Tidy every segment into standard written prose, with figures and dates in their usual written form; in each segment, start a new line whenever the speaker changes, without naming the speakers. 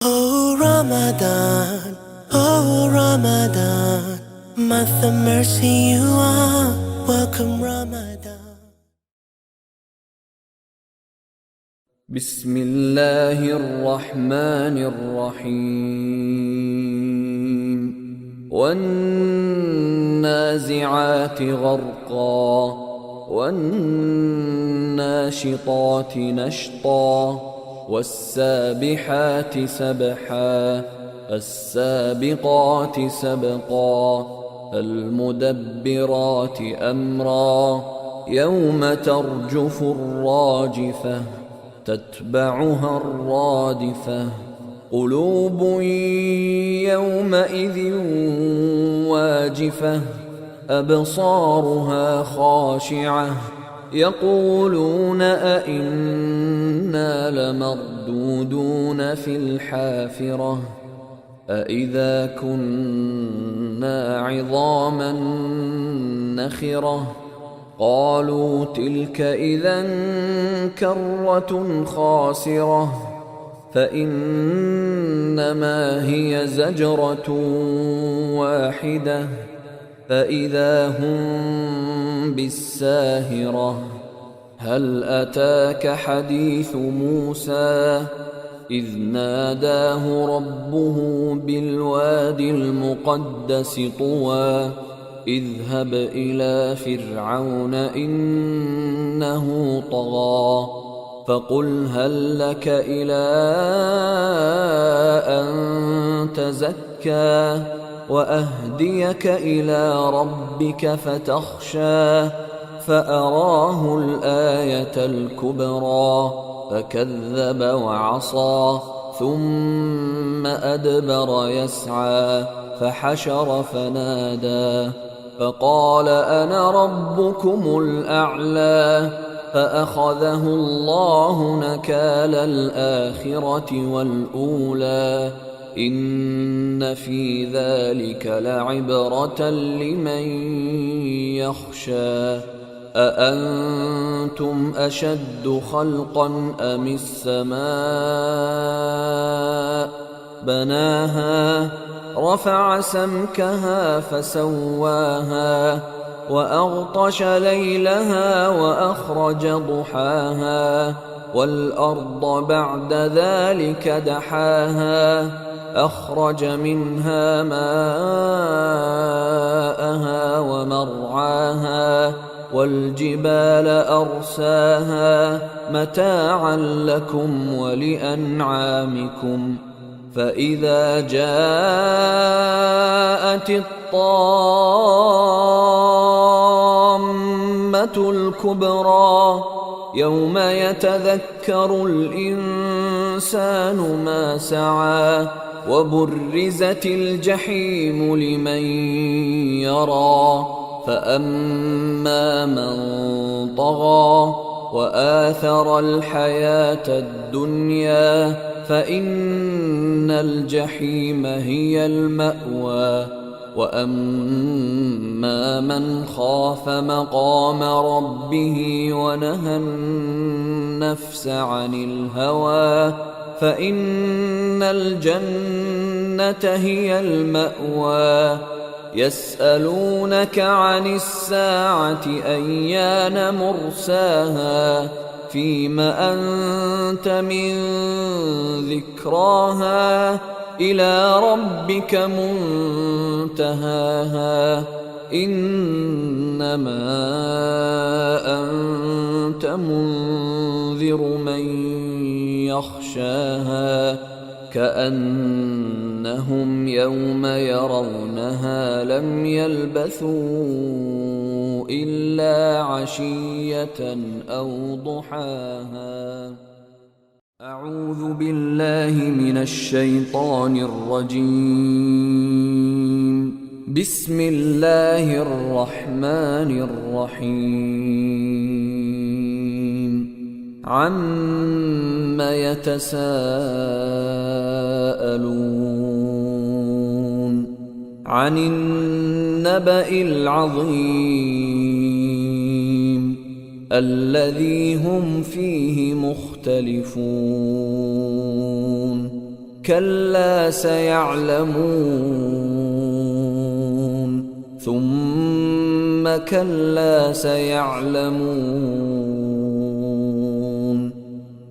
Oh Ramadan, oh Ramadan, month of mercy you are, welcome Ramadan.
بسم الله الرحمن الرحيم والنازعات غرقا والناشطات نشطا والسابحات سبحا السابقات سبقا المدبرات أمرا يوم ترجف الراجفة تتبعها الرادفة قلوب يومئذ واجفة أبصارها خاشعة يقولون أئنا لمردودون في الحافرة أئذا كنا عظاما نخرة قالوا تلك إذا كرة خاسرة فإنما هي زجرة واحدة فإذا هم بالساهرة هل أتاك حديث موسى إذ ناداه ربه بالوادي المقدس طوى اذهب إلى فرعون إنه طغى فقل هل لك إلى أن تزكى وأهديك إلى ربك فتخشى فأراه الآية الكبرى فكذب وعصى ثم أدبر يسعى فحشر فنادى فقال أنا ربكم الأعلى فأخذه الله نكال الآخرة والأولى إن في ذلك لعبرة لمن يخشى أأنتم أشد خلقا أم السماء بناها رفع سمكها فسواها وأغطش ليلها وأخرج ضحاها والأرض بعد ذلك دحاها أخرج منها ماءها ومرعاها والجبال أرساها متاعا لكم ولأنعامكم فإذا جاءت الطامة الكبرى يوم يتذكر الإنسان ما سعى وبرزت الجحيم لمن يرى فأما من طغى وآثر الحياة الدنيا فإن الجحيم هي المأوى وأما من خاف مقام ربه ونهى النفس عن الهوى فإن الجنة هي المأوى يسألونك عن الساعة أيان مرساها فيم أنت من ذكراها إلى ربك منتهاها إنما أنت منذر من يخشاها كأنهم يوم يرونها لم يلبثوا إلا عشية أو ضحاها أعوذ بالله من الشيطان الرجيم بسم الله الرحمن الرحيم عم يتساءلون عن النبأ العظيم الذي هم فيه مختلفون كلا سيعلمون ثم كلا سيعلمون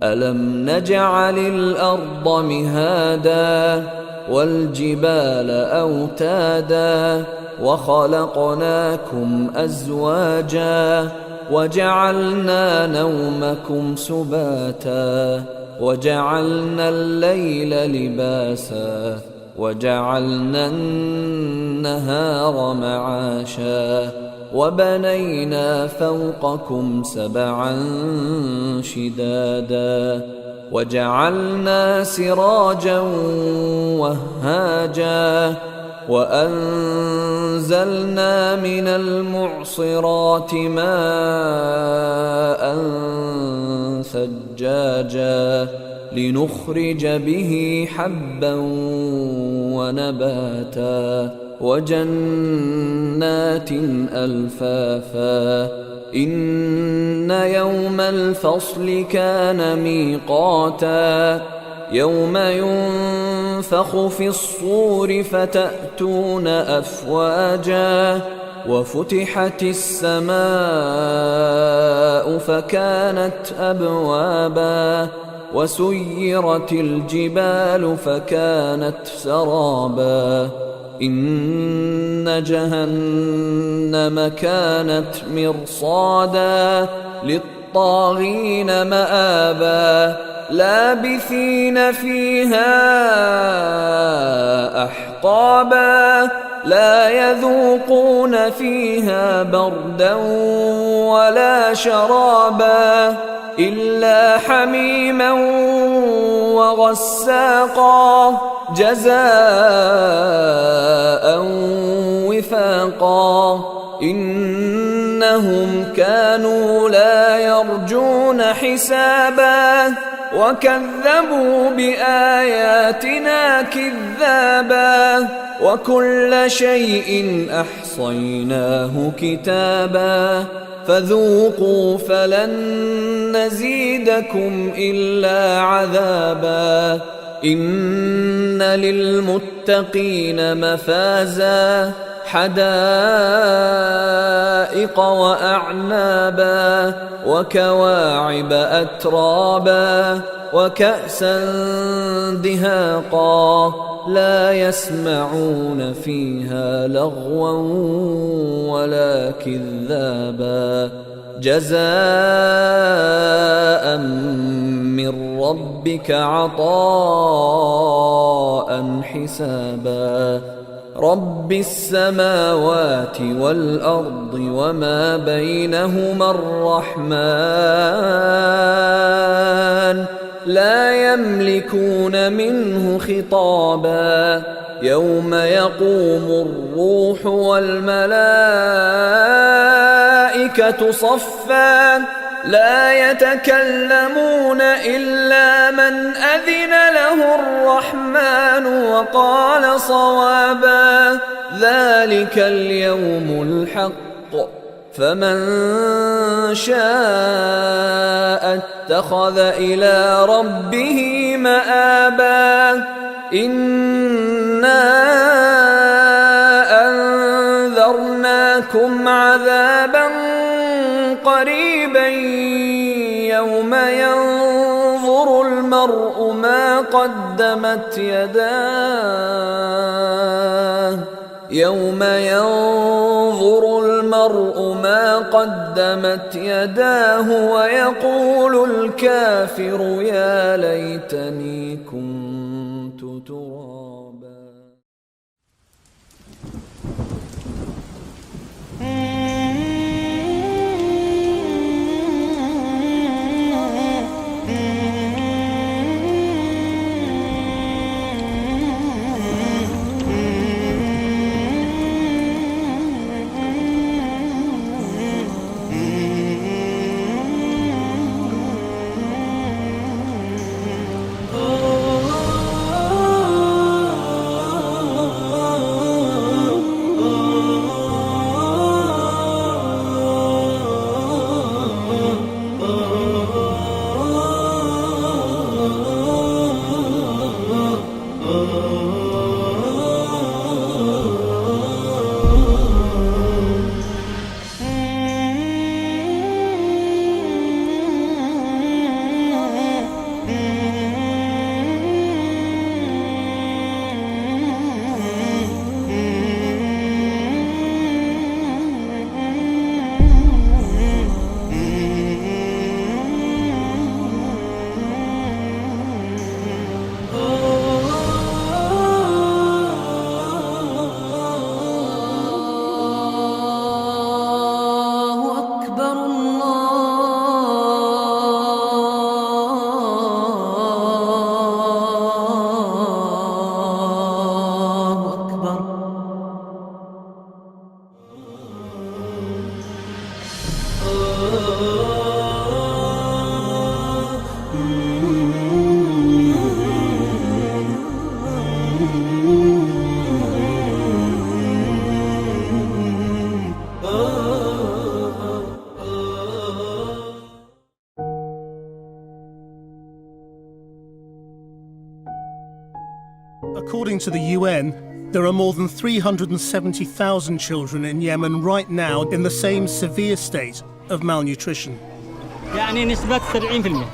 ألم نجعل الأرض مهادا والجبال أوتادا وخلقناكم أزواجا وجعلنا نومكم سباتا وجعلنا الليل لباسا وجعلنا النهار معاشا وبنينا فوقكم سبعا شدادا وجعلنا سراجا وهاجا وأنزلنا من المعصرات ماء ثجاجا لنخرج به حبا ونباتا وجنات ألفافا إن يوم الفصل كان ميقاتا يوم ينفخ في الصور فتأتون أفواجا وفتحت السماء فكانت أبوابا وسيرت الجبال فكانت سرابا إن جهنم كانت مرصادا للطاغين مآبا لابثين فيها أحقابا لا يذوقون فيها بردا ولا شرابا إلا حميما وغساقا جزاء وفاقا إنهم كانوا لا يرجون حسابا وكذبوا بآياتنا كذابا وكل شيء أحصيناه كتابا فذوقوا فلن نزيدكم إلا عذابا إن للمتقين مفازا حدائق وأعنابا وكواعب أترابا وكأسا دهاقا لا يسمعون فيها لغوا ولا كذابا جزاء من ربك عطاء حسابا رب السماوات والأرض وما بينهما الرحمن لا يملكون منه خطابا يوم يقوم الروح والملائكة صفا لا يتكلمون إلا من أذن له الرحمن وقال صوابا ذلك اليوم الحق فمن شاء اتخذ إلى ربه مآبا إنا أنذرناكم عذابا قريبا يوم ينظر المرء ما قدمت يداه يوم ينظر المرء ما قدمت يداه ويقول الكافر يا ليتني كنت ترابا.
According to the UN, there are more than 370,000 children in Yemen right now in the same severe state of malnutrition.
يعني نسبة 70%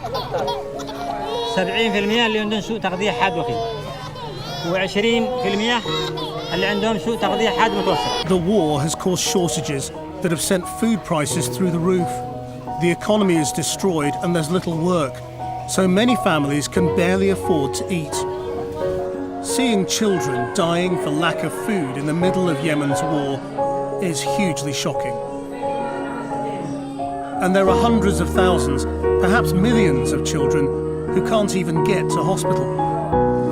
70% اللي عندهم سوء تغذية حاد وخيم و20% اللي عندهم سوء تغذية حاد متوسط.
The war has caused shortages that have sent food prices through the roof. The economy is destroyed and there's little work, so many families can barely afford to eat. Seeing children dying for lack of food in the middle of Yemen's war is hugely shocking. And there are hundreds of thousands, perhaps millions of children who can't even get to hospital.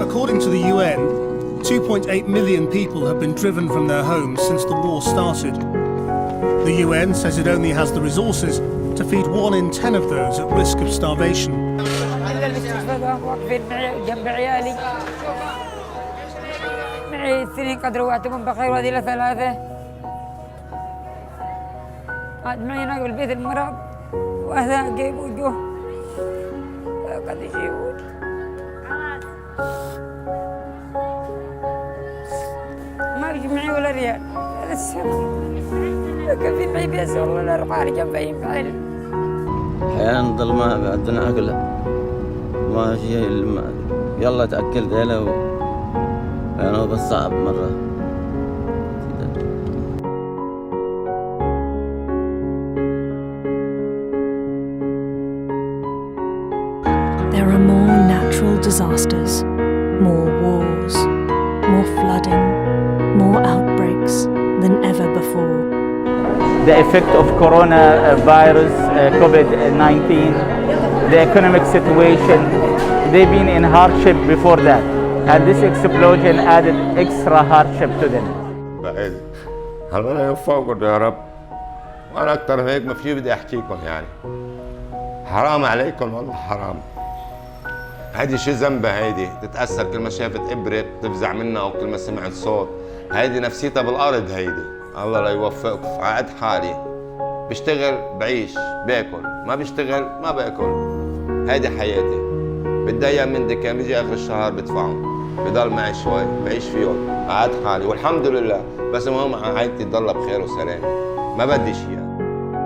According to the UN, 2.8 million people have been driven from their homes since the war started. The UN says it only has the resources to feed 1 in 10 of those at risk of starvation.
معي اثنين قد روعتهم بخير وهذه ل3 عاد معي هنا بالبيت المرض وهذا جيب وجوه قد يجيبون ما بيجي معي ولا ريال لسه كفي معي بيس والله لا اروح ارجع باي فعل
احيانا نضل ما عندنا اكل ما شيء يلا تاكل ذيلا يعني بس صعب مرة.
There are more natural disasters, more wars, more flooding, more outbreaks than ever before.
The effect of coronavirus, COVID-19, the economic situation, they've been in hardship before that. And this explosion added extra hardship to them.
بعيد الله يوفقكم يا رب. وانا اكثر من هيك ما في بدي احكيكم يعني. حرام عليكم والله حرام. هيدي شو ذنبها هيدي؟ تتاثر كل ما شافت ابره تفزع منها او كل ما سمعت صوت. هيدي نفسيتها بالارض هيدي. الله لا يوفقكم. عقد حالي بشتغل بعيش باكل، ما بشتغل ما باكل. هيدي حياتي. بتضايق من دكان بيجي اخر الشهر بدفعهم. بضل معي شوي بعيش فيهم قعدت حالي والحمد لله بس المهم عائلتي تضلها بخير وسلام ما بدي شيء.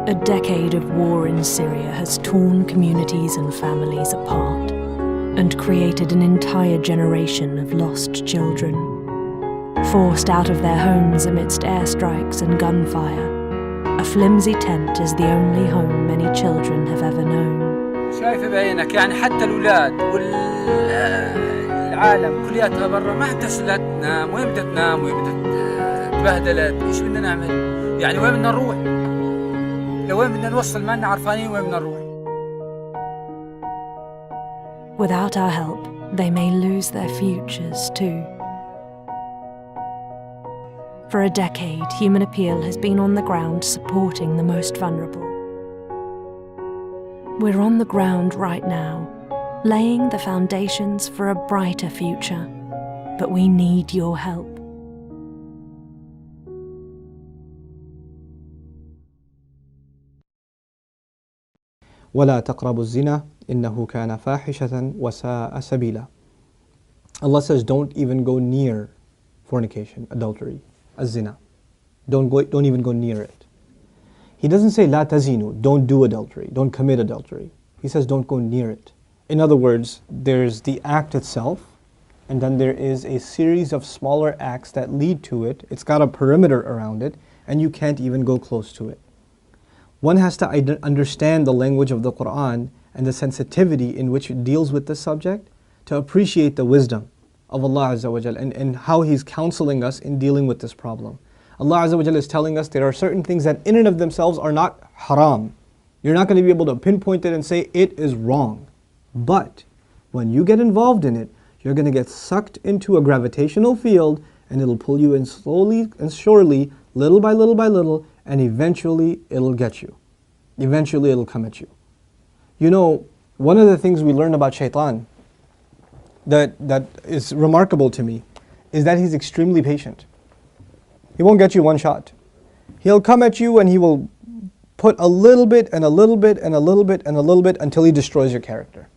A decade of war in Syria has torn communities and families apart and created an entire generation of lost children. Forced out of their homes amidst airstrikes and gunfire, a flimsy tent is the only home many children have ever known.
شايفة بعينك يعني حتى الأولاد والعالم كلياتها برا ما احتسلت تنام وين بدها تنام وين بدها تبهدلت ايش بدنا نعمل؟ يعني وين بدنا نروح؟ لوين بدنا نوصل ما لنا عرفانين وين بدنا نروح؟
Without our help, they may lose their futures too. For a decade, Human Appeal has been on the ground supporting the most vulnerable. We're on the ground right now, laying the foundations for a brighter future, but we need your help.
ولا تقربوا الزنا إنه كان فاحشة وساء سبيلا. Allah says, don't even go near fornication, adultery, az-zina. Don't even go near it. He doesn't say, la tazinu, don't do adultery, don't commit adultery. He says, don't go near it. In other words, there's the act itself, and then there is a series of smaller acts that lead to it. It's got a perimeter around it, and you can't even go close to it. One has to understand the language of the Quran and the sensitivity in which it deals with this subject to appreciate the wisdom of Allah Azza wa Jal and how He's counseling us in dealing with this problem. Allah Azza wa Jal is telling us there are certain things that in and of themselves are not haram. You're not going to be able to pinpoint it and say it is wrong. But when you get involved in it, you're going to get sucked into a gravitational field, and it'll pull you in slowly and surely, little by little by little, and eventually it'll get you. Eventually it'll come at you. You know, one of the things we learn about shaitan that is remarkable to me is that he's extremely patient. He won't get you one shot. He'll come at you and he will put a little bit and a little bit and a little bit and a little bit until he destroys your character.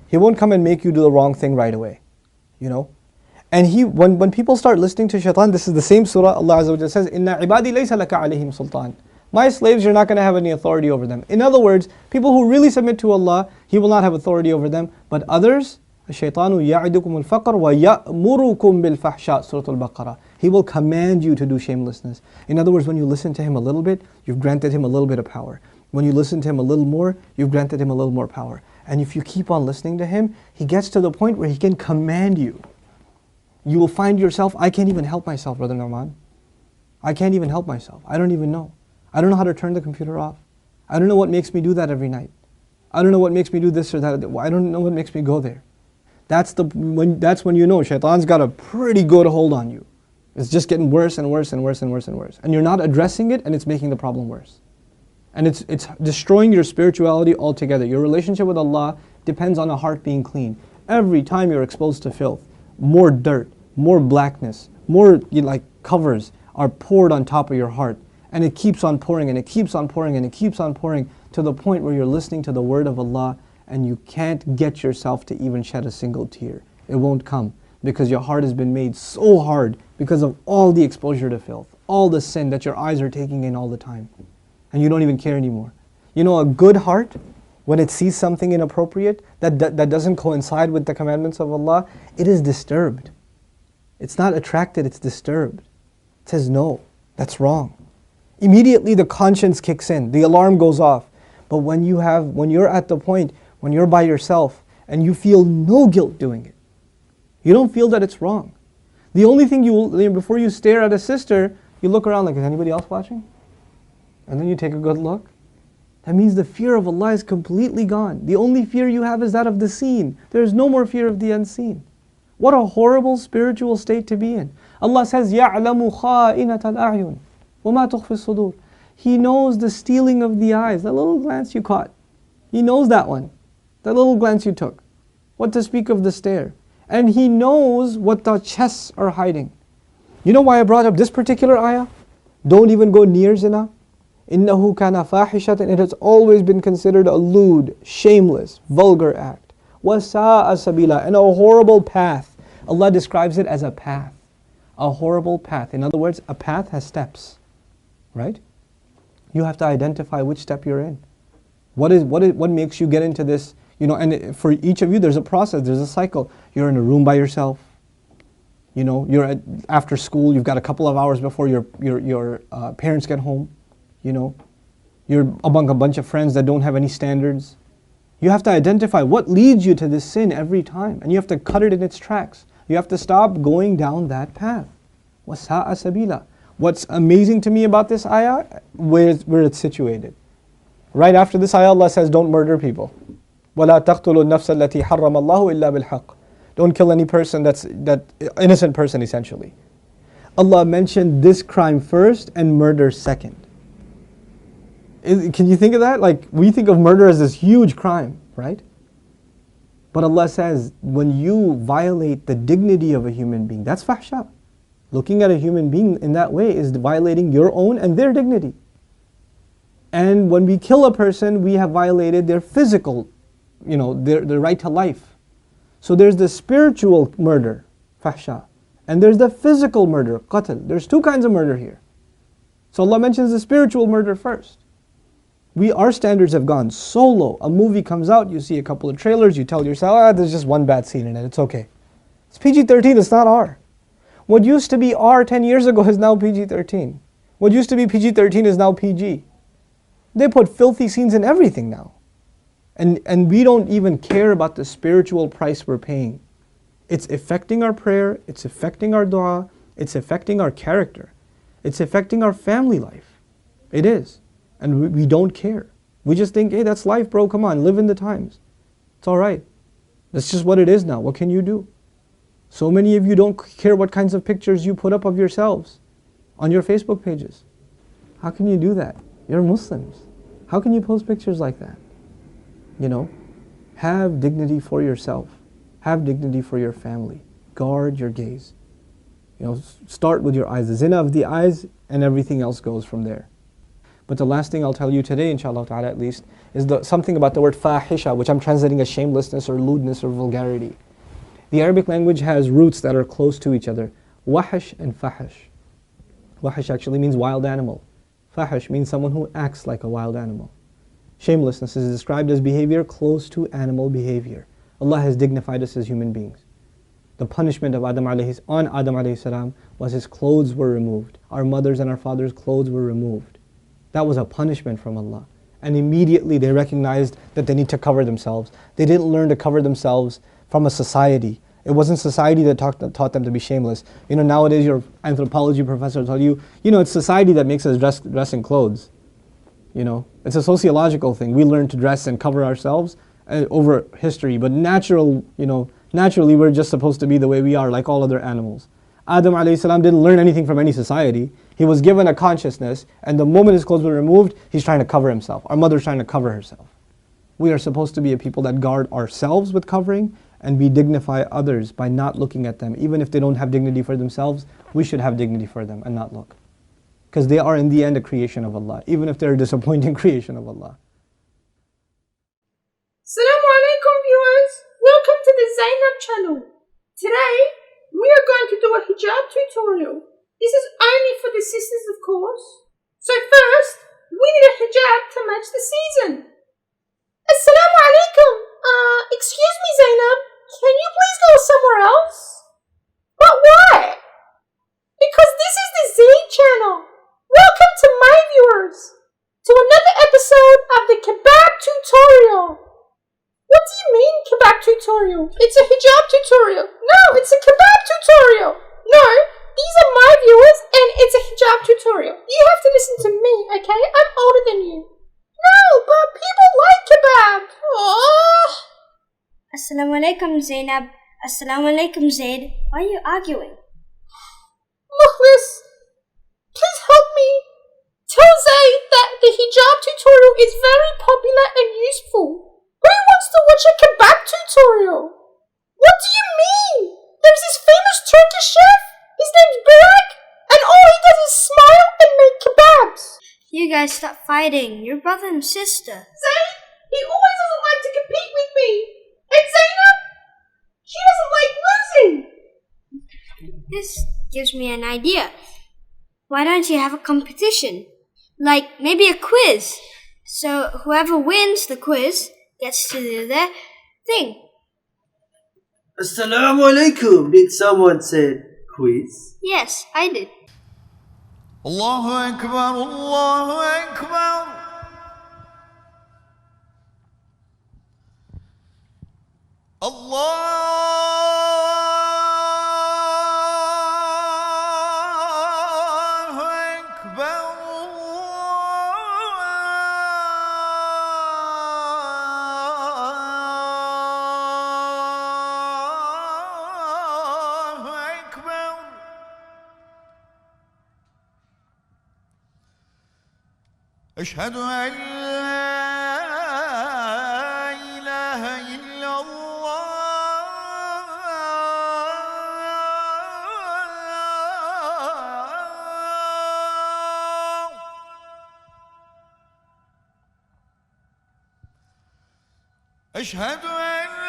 He won't come and make you do the wrong thing right away. You know? And when people start listening to shaitan, this is the same surah, Allah Azza wa Jalla says, Inna ibadi laysa laka alayhim sultan. My slaves, you're not going to have any authority over them. In other words, people who really submit to Allah, He will not have authority over them. But others, الشيطان يعدكم الفقر ويأمركم بالفحشاء, Surah Al-Baqarah. He will command you to do shamelessness. In other words, when you listen to him a little bit, you've granted him a little bit of power. When you listen to him a little more, you've granted him a little more power. And if you keep on listening to him, he gets to the point where he can command you. You will find yourself, I can't even help myself, Brother Norman. I can't even help myself. I don't even know. I don't know how to turn the computer off. I don't know what makes me do that every night. I don't know what makes me do this or that. I don't know what makes me go there. That's when you know shaitan's got a pretty good hold on you. It's just getting worse and worse and worse and worse and worse. And you're not addressing it, and it's making the problem worse. And it's destroying your spirituality altogether. Your relationship with Allah depends on a heart being clean. Every time you're exposed to filth, more dirt, more blackness, more covers are poured on top of your heart. And it keeps on pouring and it keeps on pouring and it keeps on pouring to the point where you're listening to the word of Allah and you can't get yourself to even shed a single tear. It won't come because your heart has been made so hard because of all the exposure to filth, all the sin that your eyes are taking in all the time. And you don't even care anymore. You know, a good heart, when it sees something inappropriate that doesn't coincide with the commandments of Allah, it is disturbed. It's not attracted, it's disturbed. It says, no, that's wrong. Immediately the conscience kicks in, the alarm goes off. But when you're at the point, when you're by yourself and you feel no guilt doing it, you don't feel that it's wrong. The only thing before you stare at a sister, you look around like, is anybody else watching? And then you take a good look. That means the fear of Allah is completely gone. The only fear you have is that of the seen. There is no more fear of the unseen. What a horrible spiritual state to be in. Allah says, يَعْلَمُ خَائِنَةَ الْأَعْيُنِ وَمَا تُخْفِي الصُّدُورِ. He knows the stealing of the eyes, that little glance you caught. He knows that one, that little glance you took. What to speak of the stare. And He knows what the chests are hiding. You know why I brought up this particular ayah? Don't even go near zina. إِنَّهُ كَانَ فَاحِشَةً. It has always been considered a lewd, shameless, vulgar act. وَسَاءَ سَبِيلًا. And a horrible path. Allah describes it as a path. A horrible path. In other words, a path has steps. Right? You have to identify which step you're in. What makes you get into this? You know, and for each of you, there's a process, there's a cycle. You're in a room by yourself. You know, you're after school. You've got a couple of hours before your parents get home. You know, you're among a bunch of friends that don't have any standards. You have to identify what leads you to this sin every time, and you have to cut it in its tracks. You have to stop going down that path. وَسَاءَ سَبِيلًا. What's amazing to me about this ayah, where it's situated. Right after this ayah, Allah says, don't murder people. وَلَا تَقْتُلُوا النَّفْسَ الَّتِي حَرَّمَ اللَّهُ إِلَّا بِالْحَقِّ. Don't kill any person that innocent person essentially. Allah mentioned this crime first and murder second. Can you think of that? Like, we think of murder as this huge crime, right? But Allah says, when you violate the dignity of a human being, that's fahsha. Looking at a human being in that way is violating your own and their dignity. And when we kill a person, we have violated their physical, their right to life. So there's the spiritual murder, fahsha. And there's the physical murder, qatl. There's two kinds of murder here. So Allah mentions the spiritual murder first. Our standards have gone so low. A movie comes out, you see a couple of trailers, you tell yourself, there's just one bad scene in it, it's okay. It's PG-13, it's not R. What used to be R 10 years ago is now PG-13. What used to be PG-13 is now PG. They put filthy scenes in everything now. And we don't even care about the spiritual price we're paying. It's affecting our prayer, it's affecting our dua, it's affecting our character. It's affecting our family life. It is. And we don't care. We just think, hey, that's life, bro, come on, live in the times. It's all right. That's just what it is now. What can you do? So many of you don't care what kinds of pictures you put up of yourselves on your Facebook pages. How can you do that? You're Muslims. How can you post pictures like that? You know, have dignity for yourself. Have dignity for your family. Guard your gaze. You know, start with your eyes. The zina of the eyes, and everything else goes from there. But the last thing I'll tell you today, inshallah ta'ala at least, is something about the word fahisha, which I'm translating as shamelessness or lewdness or vulgarity. The Arabic language has roots that are close to each other. Wahish and fahish. Wahish actually means wild animal. Fahish means someone who acts like a wild animal. Shamelessness is described as behavior close to animal behavior. Allah has dignified us as human beings. The punishment of Adam alayhi salam was his clothes were removed. Our mothers and our fathers' clothes were removed. That was a punishment from Allah. And immediately they recognized that they need to cover themselves. They didn't learn to cover themselves from a society. It wasn't society that taught them to be shameless. You know, nowadays your anthropology professor will tell you, it's society that makes us dress in clothes. You know, it's a sociological thing. We learn to dress and cover ourselves over history, but naturally we're just supposed to be the way we are, like all other animals. Adam alayhi salam didn't learn anything from any society. He was given a consciousness, and the moment his clothes were removed, he's trying to cover himself. Our mother's trying to cover herself. We are supposed to be a people that guard ourselves with covering, and we dignify others by not looking at them. Even if they don't have dignity for themselves, we should have dignity for them and not look. Because they are in the end a creation of Allah, even if they're a disappointing creation of Allah.
Assalamu alaikum viewers, welcome to the Zainab channel. Today we are going to do a hijab tutorial. This is only for the sisters, of course. So first, we need a hijab to match the season. Assalamu alaikum. Excuse me Zainab, can you please go somewhere else? But why? Because this is the Z channel. Welcome to my viewers to another episode of the kebab tutorial. What do you mean kebab tutorial? It's a hijab tutorial. No, it's a kebab tutorial. No, these are my viewers and it's a hijab tutorial. You have to listen to me, okay? I'm older than you. No, but people like kebab. Oh.
Assalamu alaikum Zainab. Assalamu alaikum Zaid. Why are you arguing?
Mukhlis, please help me. Tell Zaid that the hijab tutorial is very popular and useful. Who wants to watch a kebab tutorial? What do you mean? There's this famous Turkish chef. His name's Burak, and all he does is smile and make kebabs.
You guys stop fighting. You're brother and sister.
Zaid, he always doesn't like to compete with me. And Zainab, she doesn't like losing.
This gives me an idea. Why don't you have a competition? Like maybe a quiz. So whoever wins the quiz gets to do their thing.
Assalamu alaikum. Did someone say quiz?
Yes, I did.
Allahu Akbar, Allahu Akbar. أشهد أن لا إله إلا الله أشهد أن لا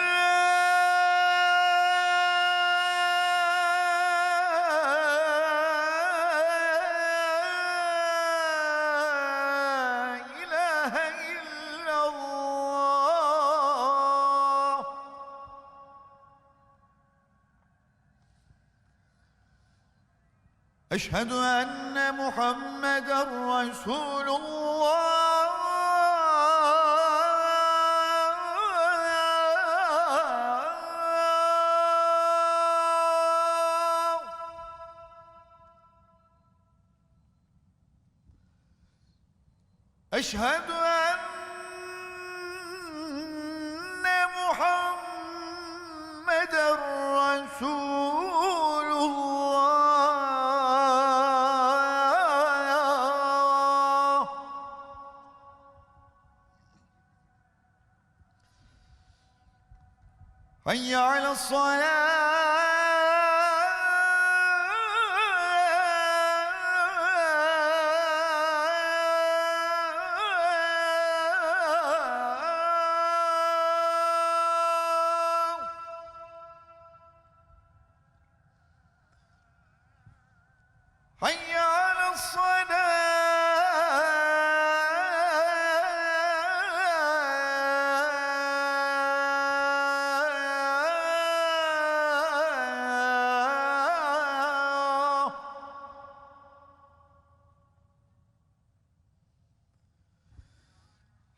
أشهد أن محمدا رسول الله أشهد أن محمدا رسول الله حي على حي على الصلاة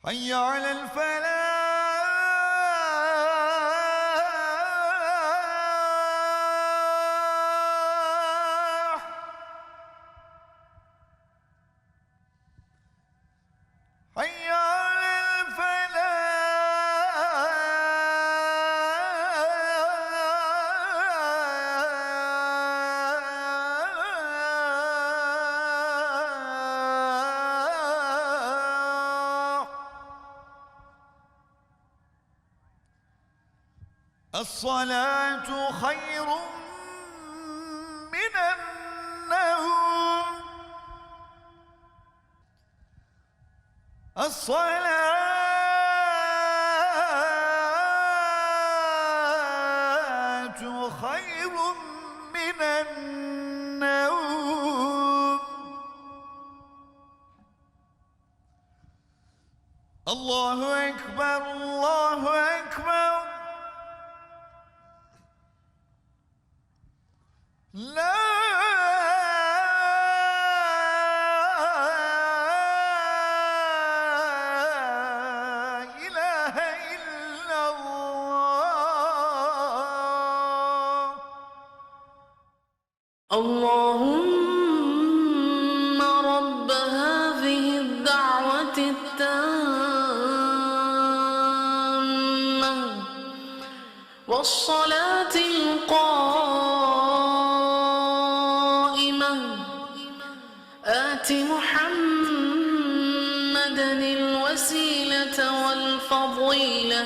حي على الفلاح حي على الفلاح الصلاة خير من النوم الصلاة خير من النوم الله أكبر الله أكبر لا إله إلا الله
اللهم رب هذه الدعوة التامة والصلاة القائمة آت محمدا الوسيلة والفضيلة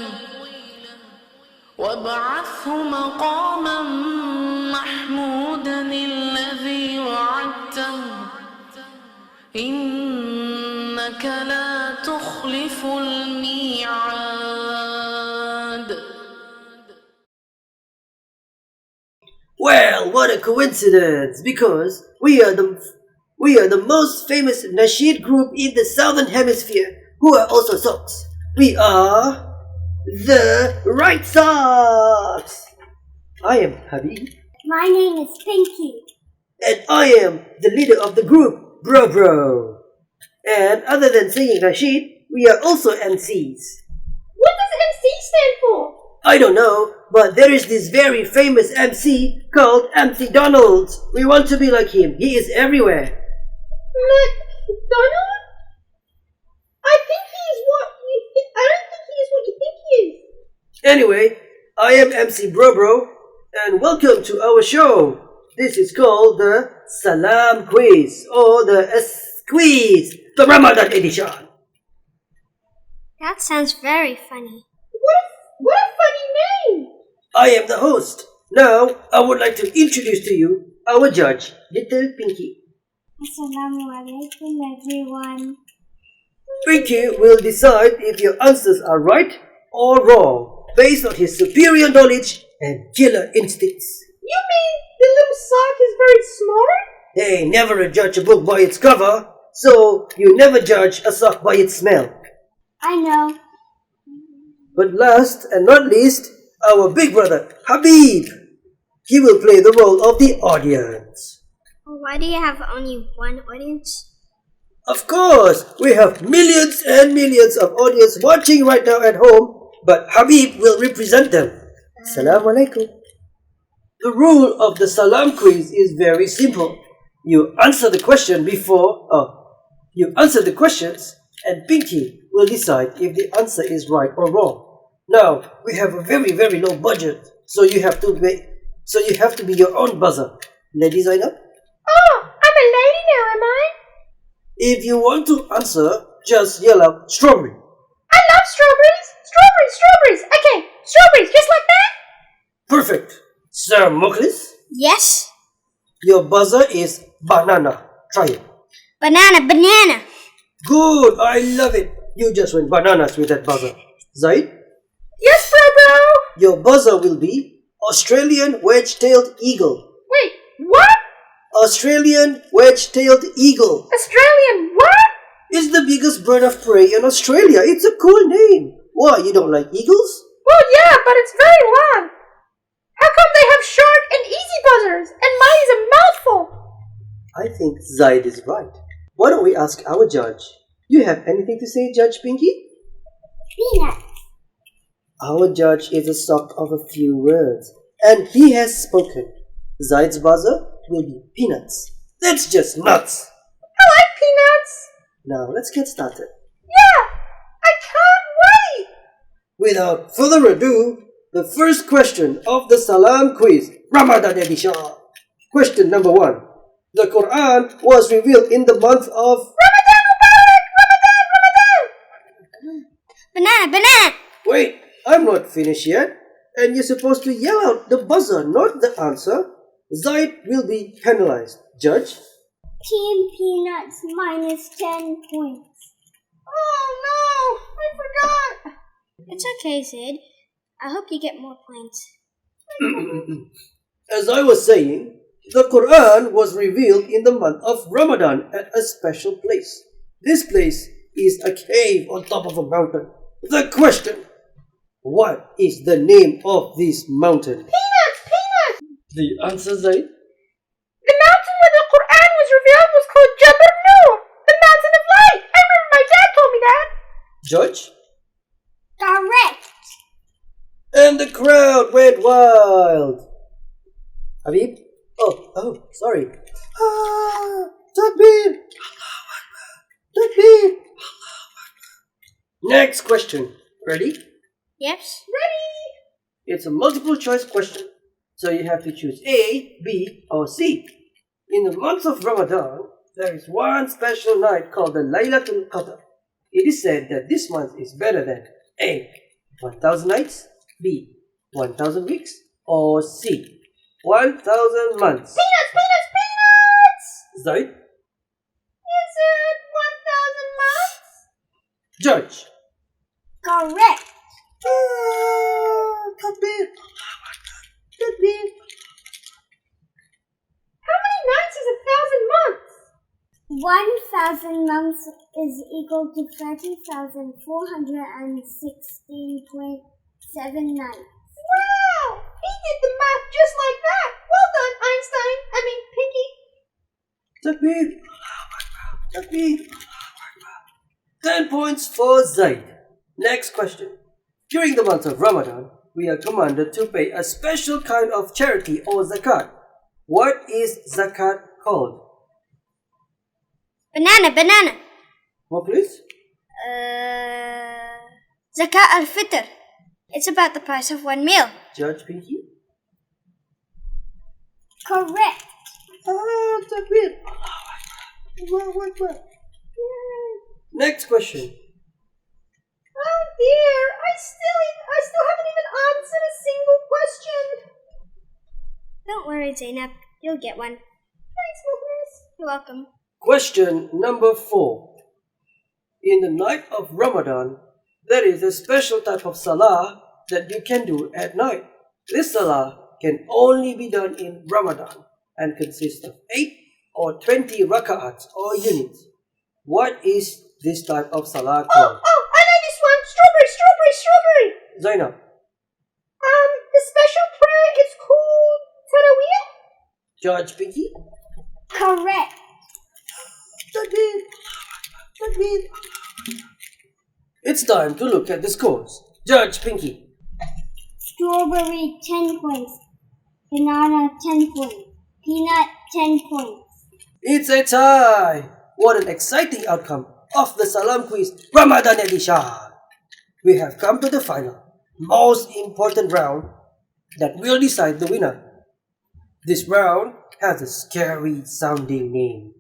وابعثه مقاما محمودا الذي وعدته إنك لا تخلف الميعاد.
Well, what a coincidence! Because we are the most famous Nasheed group in the Southern Hemisphere, who are also socks. We are the Right Socks. I am Habib.
My name is Pinky.
And I am the leader of the group, Bro. And other than singing Nasheed, we are also MCs.
What does MC stand for?
I don't know, but there is this very famous MC called MC Donald. We want to be like him. He is everywhere.
McDonald? I don't think he is what you think he is.
Anyway, I am MC Bro, and welcome to our show. This is called the Salam Quiz, or the Quiz, the Ramadan edition.
That sounds very funny.
What a funny name!
I am the host. Now, I would like to introduce to you our judge, Little Pinky.
Assalamu alaikum, everyone.
Pinky will decide if your answers are right or wrong, based on his superior knowledge and killer instincts.
You mean the little sock is very smart?
Hey, never judge a book by its cover, so you never judge a sock by its smell.
I know.
But last and not least, our big brother, Habib. He will play the role of the audience.
Why do you have only one audience?
Of course, we have millions and millions of audience watching right now at home, but Habib will represent them. Assalamu alaikum. The rule of the Salam quiz is very simple. You answer the questions and Pinky will decide if the answer is right or wrong. Now, we have a very, very low budget, so you have to be your own buzzer. Lady Zainab?
Oh, I'm a lady now, am I?
If you want to answer, just yell out strawberry.
I love strawberries. Strawberries. Okay, strawberries, just like that?
Perfect. Sir Mukhlis?
Yes.
Your buzzer is banana. Try it.
Banana.
Good, I love it. You just went bananas with that buzzer. Zaid?
Yes, bro.
Your buzzer will be Australian wedge-tailed eagle.
Wait, what?
Australian wedge-tailed eagle.
Australian what?
It's the biggest bird of prey in Australia. It's a cool name. Why, you don't like eagles?
Well, yeah, but it's very long. How come they have short and easy buzzers, and mine is a mouthful?
I think Zaid is right. Why don't we ask our judge? You have anything to say, Judge Pinky?
Peanut.
Our judge is a sock of a few words, and he has spoken. Zaid's buzzer will be peanuts. That's just nuts.
I like peanuts.
Now let's get started.
Yeah, I can't wait.
Without further ado, the first question of the Salam quiz, Ramadan edition. Question number 1. The Quran was revealed in the month of
Ramadan Mubarak.
Banana.
Wait, I'm not finished yet. And you're supposed to yell out the buzzer, not the answer. Zaid will be penalized. Judge?
Team Peanuts minus 10 points.
Oh no, I forgot.
It's okay, Sid. I hope you get more points.
As I was saying, the Quran was revealed in the month of Ramadan at a special place. This place is a cave on top of a mountain. The question: what is the name of this mountain?
Peanuts.
The answer, Zaid?
The mountain where the Quran was revealed was called Jabal Nur, the mountain of light. I remember my dad told me that.
Judge?
Correct.
And the crowd went wild. Habib? Oh, sorry. Takbir! Takbir! Next question. Ready?
Yes.
Ready.
It's a multiple choice question, so you have to choose A, B, or C. In the month of Ramadan, there is one special night called the Laylatul Qadr. It is said that this month is better than A, 1,000 nights, B, 1,000 weeks, or C, 1,000 months.
Peanuts.
Zaid?
Is it 1,000 months?
Judge?
Correct.
Takbir.
How many nights is 1,000 months?
1,000 months is equal to 30,416.7 nights.
Wow! He did the math just like that. Well done, Einstein. I mean, Pinky.
Takbir. 10 points for Zaid. Next question. During the month of Ramadan, we are commanded to pay a special kind of charity or zakat. What is zakat called?
Banana.
What, please?
Zakat al-Fitr. It's about the price of one meal.
Judge Pinky?
Correct.
Takbir. Next question.
Oh dear, I still haven't even answered a single question.
Don't worry, Zainab. You'll get one.
Thanks, Mukhlis.
You're welcome.
Question number 4. In the night of Ramadan, there is a special type of salah that you can do at night. This salah can only be done in Ramadan and consists of 8 or 20 raka'ats or units. What is this type of salah called?
Oh, I know this one. Strawberry.
Zainab?
The special prayer is called Tarawih.
Judge Pinky?
Correct.
It's time to look at the scores. Judge Pinky.
Strawberry 10 points. Banana 10 points. Peanut 10 points.
It's a tie. What an exciting outcome of the Salam Quiz Ramadan edition. We have come to the final, most important round that will decide the winner. This round has a scary sounding name.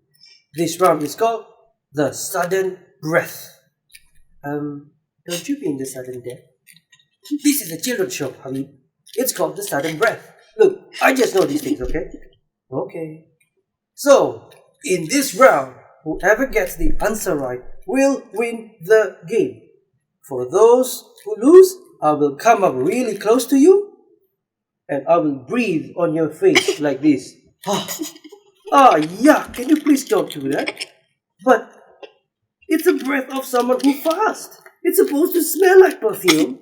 This round is called the Sudden Breath. Don't you mean the sudden death? This is a children's show, Hamid. It's called the Sudden Breath. Look, I just know these things, okay? Okay. So, in this round, whoever gets the answer right will win the game. For those who lose, I will come up really close to you and I will breathe on your face like this. Yeah, can you please don't do that? But it's the breath of someone who fasts. It's supposed to smell like perfume.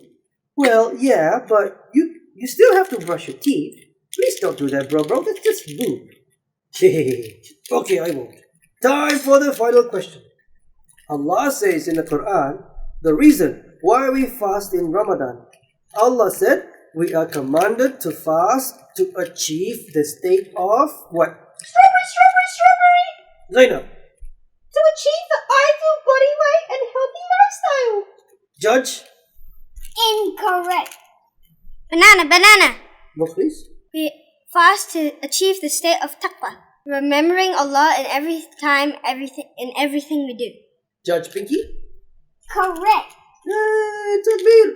Well, yeah, but you still have to brush your teeth. Please don't do that, bro. That's just rude. Okay, I won't. Time for the final question. Allah says in the Quran, the reason why we fast in Ramadan. Allah said, we are commanded to fast to achieve the state of what?
Strawberry!
Zainab.
To achieve the ideal body weight and healthy lifestyle.
Judge.
Incorrect. Banana.
What, please?
We fast to achieve the state of taqwa, remembering Allah in everything we do.
Judge Pinky?
Correct.
Takbir.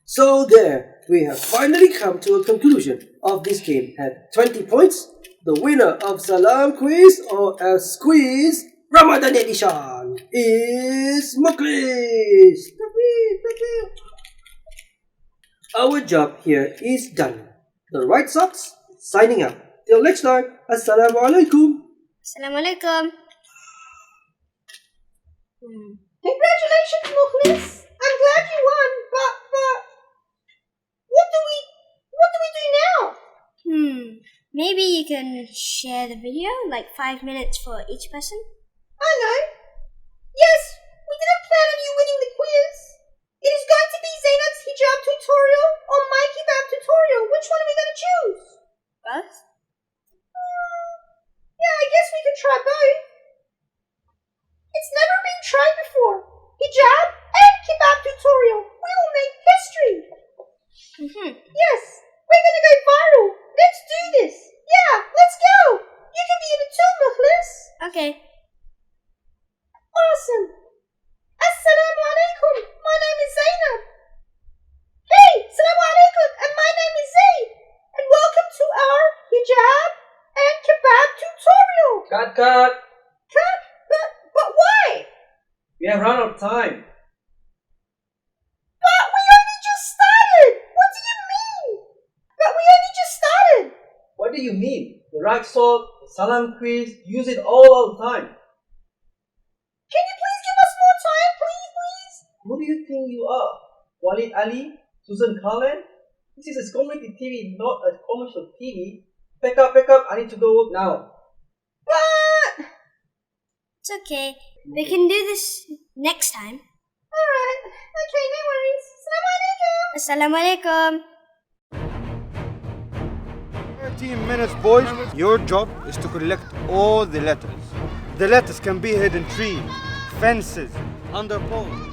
So there, we have finally come to a conclusion of this game. At 20 points, the winner of Salam Quiz or a Squeeze Ramadan edition is Mukhlis. Our job here is done. The Right Socks signing out. Till next time, Assalamu alaikum.
Assalamu alaikum.
Congratulations, Mukhlis. I'm glad you won, but what do we do now?
Maybe you can share the video, like 5 minutes for each person.
I know. Yes, we didn't plan on you winning the quiz. It is going to be Zainab's hijab tutorial or my kebab tutorial. Which one are we going to choose?
Both?
Yeah, I guess we could try both. It's never been tried before. Hijab and kebab tutorial. We will make history. Yes, we're going to go viral. Let's do this. Yeah, let's go. You can be in it too, Mukhlis.
Okay.
Awesome. Assalamu alaikum. My name is Zainab. Hey, assalamu alaikum. And my name is Zaid. And welcome to our hijab and kebab tutorial.
Cut.
Cut? But why?
We have run out of time.
But we only just started. What do you mean? But we only just started.
What do you mean? The right sword, the Salam Quiz, use it all the time.
Can you please give us more time, please?
Who do you think you are? Walid Ali? Susan Carlin? This is a community TV, not a commercial TV. Pack up, I need to go work now.
But
it's okay. We can do this next time.
Alright. Okay, no worries. Assalamu alaikum.
Assalamu alaikum.
13 minutes, boys. Your job is to collect all the letters. The letters can be hidden trees, fences, under poles.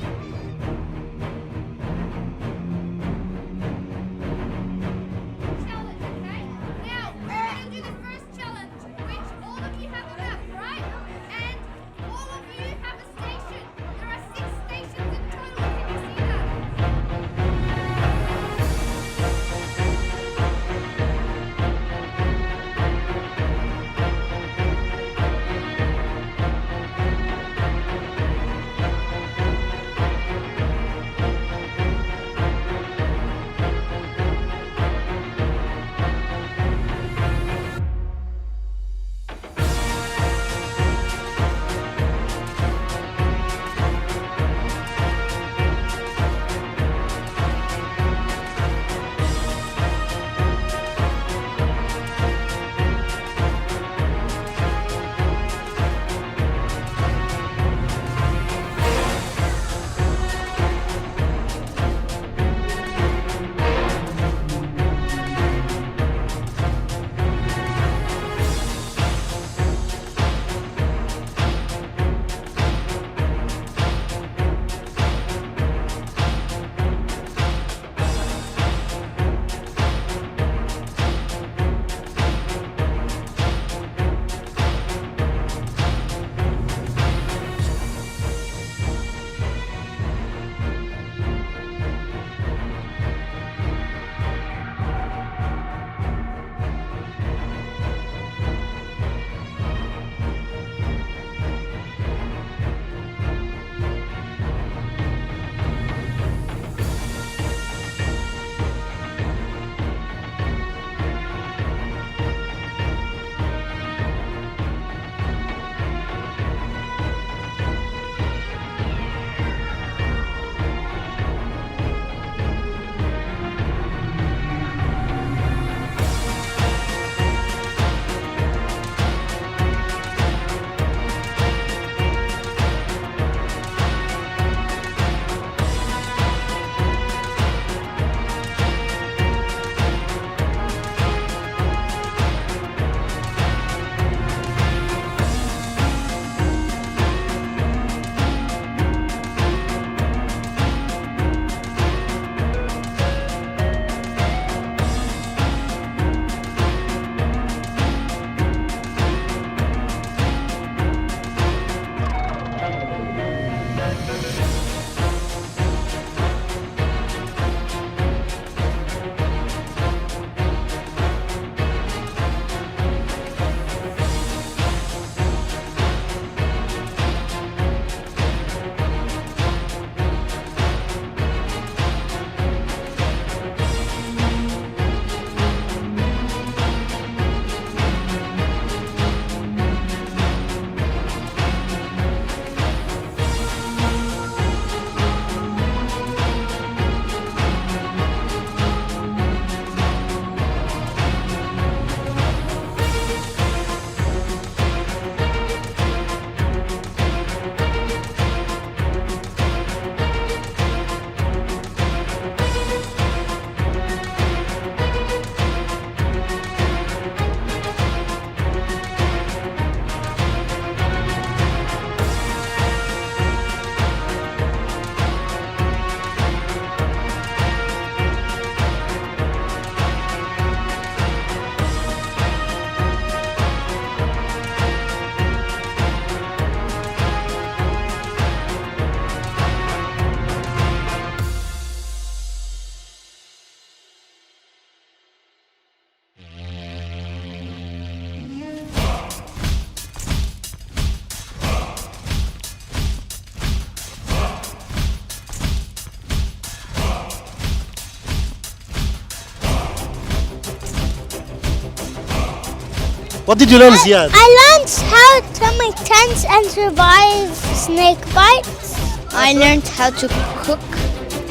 What did you learn, Ziad?
I learned how to make tents and survive snake bites. I learned how to cook,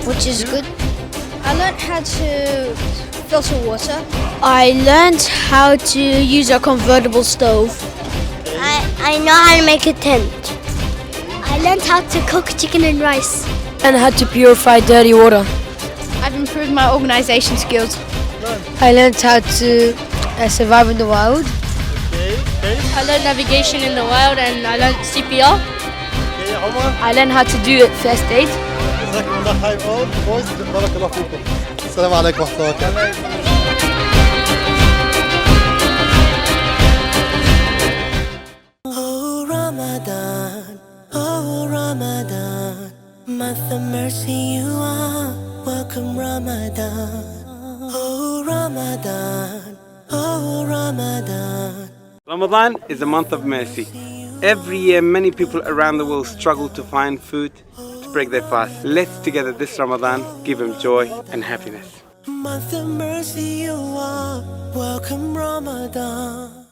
which is good. I learned how to filter water. I learned how to use a convertible stove. I know how to make a tent. I learned how to cook chicken and rice.
And how to purify dirty water.
I've improved my organization skills.
I learned how to survive in the wild.
I learned navigation in the wild and I learned CPR.
I learned how to do first aid.
جزاكم الله خير all boys. بارك الله فيكم. السلام عليكم ورحمة الله وبركاته.
Oh Ramadan, oh Ramadan, month of mercy you are. Welcome Ramadan. Oh Ramadan, oh Ramadan.
Ramadan is a month of mercy. Every year, many people around the world struggle to find food to break their fast. Let's together this Ramadan give them joy and happiness.
Month of mercy you are. Welcome Ramadan.